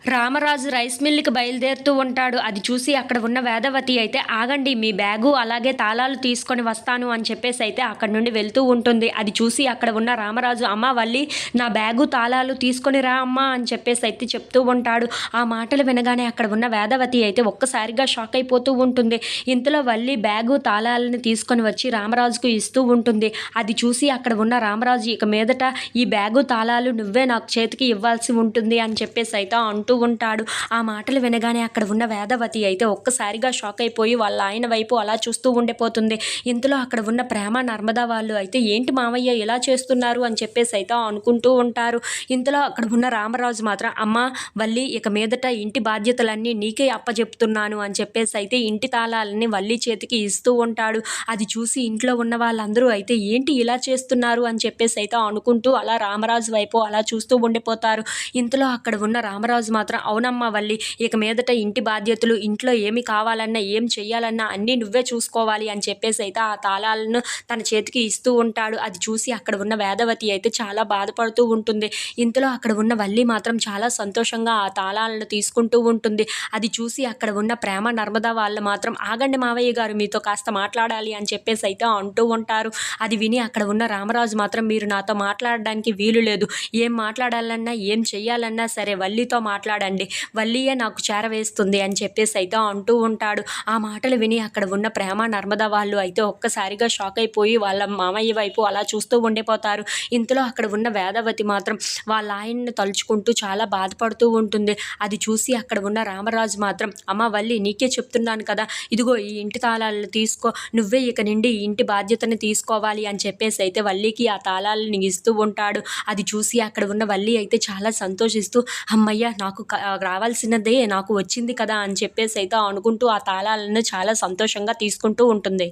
Ramaraju rice మిల్‌కి బయలుదేరుతూ ఉంటాడు. అది చూసి అక్కడ ఉన్న వేదవతి అయితే, "ఆగండి, మీ బ్యాగు అలాగే తాళాలు తీసుకొని వస్తాను" అని చెప్పేసైతే అక్కడి నుండి వెళ్తూ ఉంటుంది. అది చూసి అక్కడ ఉన్న రామరాజు, "అమ్మ వల్లి, నా బ్యాగు తాళాలు తీసుకొని రా అమ్మా" అని చెప్పేసైతే చెప్తూ ఉంటాడు. ఆ మాటలు వినగానే అక్కడ ఉన్న వేదవతి అయితే ఒక్కసారిగా షాక్ అయిపోతూ ఉంటుంది. ఇంతలో వల్లి బ్యాగు తాళాలను తీసుకొని వచ్చి రామరాజుకు ఇస్తూ ఉంటుంది. అది చూసి అక్కడ ఉన్న రామరాజు, "ఇక మీదట ఈ బ్యాగు తాళాలు నువ్వే నాకు చేతికి ఇవ్వాల్సి ఉంటుంది" అని చెప్పేసైతే అంటూ ఉంటాడు. ఆ మాటలు వినగానే అక్కడ ఉన్న వేదవతి అయితే ఒక్కసారిగా షాక్ అయిపోయి వాళ్ళ ఆయన వైపు అలా చూస్తూ ఉండిపోతుంది. ఇంతలో అక్కడ ఉన్న ప్రేమ, నర్మదా వాళ్ళు అయితే, "ఏంటి మావయ్య ఇలా చేస్తున్నారు" అని చెప్పేసైతే అనుకుంటూ ఉంటారు. ఇంతలో అక్కడ ఉన్న రామరాజు మాత్రం, "అమ్మ వల్లి, ఇక మీదట ఇంటి బాధ్యతలన్నీ నీకే అప్పజెప్తున్నాను" అని చెప్పేసైతే ఇంటి తాళాలని వల్లి చేతికి ఇస్తూ ఉంటాడు. అది చూసి ఇంట్లో ఉన్న వాళ్ళందరూ అయితే, "ఏంటి ఇలా చేస్తున్నారు" అని చెప్పేసైతే అనుకుంటూ అలా రామరాజు వైపు అలా చూస్తూ ఉండిపోతారు. ఇంతలో అక్కడ ఉన్న రామరాజు మాత్రం, "అవునమ్మా వల్లి, ఇక మీదట ఇంటి బాధ్యతలు, ఇంట్లో ఏమి కావాలన్నా ఏం చెయ్యాలన్నా అన్నీ నువ్వే చూసుకోవాలి" అని చెప్పేసైతే ఆ తాళాలను తన చేతికి ఇస్తూ ఉంటాడు. అది చూసి అక్కడ ఉన్న వేదవతి అయితే చాలా బాధపడుతూ ఉంటుంది. ఇంతలో అక్కడ ఉన్న వల్లి మాత్రం చాలా సంతోషంగా ఆ తాళాలను తీసుకుంటూ ఉంటుంది. అది చూసి అక్కడ ఉన్న ప్రేమ, నర్మదా వాళ్ళు మాత్రం, "ఆగండి మావయ్య గారు, మీతో కాస్త మాట్లాడాలి" అని చెప్పేసైతే అంటూ ఉంటారు. అది విని అక్కడ ఉన్న రామరాజు మాత్రం, "మీరు నాతో మాట్లాడడానికి వీలు లేదు. ఏం మాట్లాడాలన్నా ఏం చెయ్యాలన్నా సరే వల్లితో మాట్లాడండి. వల్లియే నాకు చేరవేస్తుంది" అని చెప్పేసైతే అంటూ ఉంటాడు. ఆ మాటలు విని అక్కడ ఉన్న ప్రేమ, నర్మదా వాళ్ళు అయితే ఒక్కసారిగా షాక్ అయిపోయి వాళ్ళ మామయ్య వైపు అలా చూస్తూ ఉండిపోతారు. ఇంతలో అక్కడ ఉన్న వేదవతి మాత్రం వాళ్ళ ఆయన్ని తలుచుకుంటూ చాలా బాధపడుతూ ఉంటుంది. అది చూసి అక్కడ ఉన్న రామరాజు మాత్రం, "అమ్మ వల్లి, నీకే చెప్తున్నాను కదా, ఇదిగో ఈ ఇంటి తాళాలను తీసుకో, నువ్వే ఇక నుండి ఈ ఇంటి బాధ్యతని తీసుకోవాలి" అని చెప్పేసైతే వల్లికి ఆ తాళాలను ఇస్తూ ఉంటాడు. అది చూసి అక్కడ ఉన్న వల్లి అయితే చాలా సంతోషిస్తూ, "హమ్మయ్య, నాకు రావాల్సినదే నాకు వచ్చింది కదా" అని చెప్పేసైతే అనుకుంటూ ఆ తాళాలను చాలా సంతోషంగా తీసుకుంటూ ఉంటుంది.